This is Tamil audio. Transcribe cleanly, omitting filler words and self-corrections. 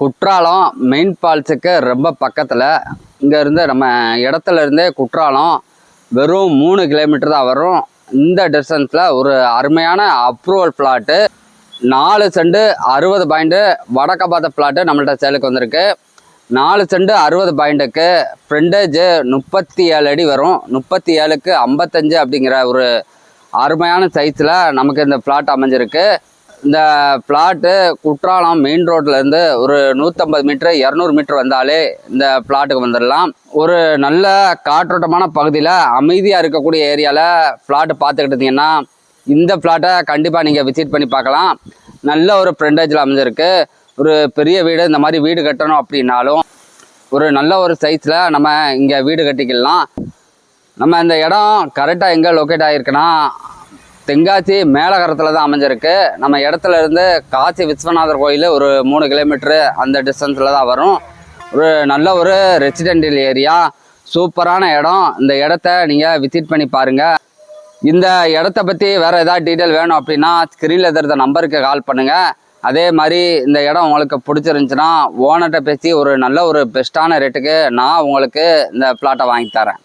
குற்றாலம் மெயின் ஃபால்ஸுக்கு ரொம்ப பக்கத்தில் இங்கேருந்து நம்ம இடத்துல இருந்தே குற்றாலம் வெறும் 3 கிலோமீட்டர் தான் வரும். இந்த டிஸ்டன்ஸில் ஒரு அருமையான அப்ரூவல் பிளாட்டு 4 சென்ட் 60 பாயிண்ட் வடக்க பார்த்த பிளாட்டு நம்மள்ட்ட சேலுக்கு வந்திருக்கு. 4 சென்ட் 60 பாயிண்ட்டுக்கு ஃப்ரண்டேஜ் 37 அடி வரும். 37க்கு 55 அப்படிங்கிற ஒரு அருமையான சைஸில் நமக்கு இந்த பிளாட் அமைஞ்சிருக்கு. இந்த பிளாட்டு குற்றாலம் மெயின் ரோட்லேருந்து ஒரு 150 மீட்ரு 200 மீட்ரு வந்தாலே இந்த பிளாட்டுக்கு வந்துடலாம். ஒரு நல்ல காற்றோட்டமான பகுதியில் அமைதியாக இருக்கக்கூடிய ஏரியாவில் பிளாட்டு பார்த்துக்கிட்டு இருந்தீங்கன்னா இந்த பிளாட்டை கண்டிப்பாக நீங்கள் விசிட் பண்ணி பார்க்கலாம். நல்ல ஒரு ஃப்ரண்டேஜில் அமைஞ்சிருக்கு. ஒரு பெரிய வீடு, இந்த மாதிரி வீடு கட்டணும் அப்படின்னாலும் ஒரு நல்ல ஒரு சைஸில் நம்ம இங்கே வீடு கட்டிக்கலாம். நம்ம இந்த இடம் கரெக்டாக எங்கே லொக்கேட் ஆகிருக்குன்னா தென்காசி மேலகரத்தில் தான் அமைஞ்சிருக்கு. நம்ம இடத்துல இருந்து காசி விஸ்வநாதர் கோயில் ஒரு 3 கிலோமீட்ரு அந்த டிஸ்டன்ஸில் தான் வரும். ஒரு நல்ல ஒரு ரெசிடென்டியல் ஏரியா, சூப்பரான இடம். இந்த இடத்த நீங்கள் விசிட் பண்ணி பாருங்கள். இந்த இடத்த பற்றி வேறு ஏதாவது டீட்டெயில் வேணும் அப்படின்னா ஸ்க்ரீனில் தெரிந்த நம்பருக்கு கால் பண்ணுங்கள். அதே மாதிரி இந்த இடம் உங்களுக்கு பிடிச்சிருந்துச்சுன்னா ஓனர்கிட்ட பேசி ஒரு நல்ல ஒரு பெஸ்ட்டான ரேட்டுக்கு நான் உங்களுக்கு இந்த பிளாட்டை வாங்கி தரேன்.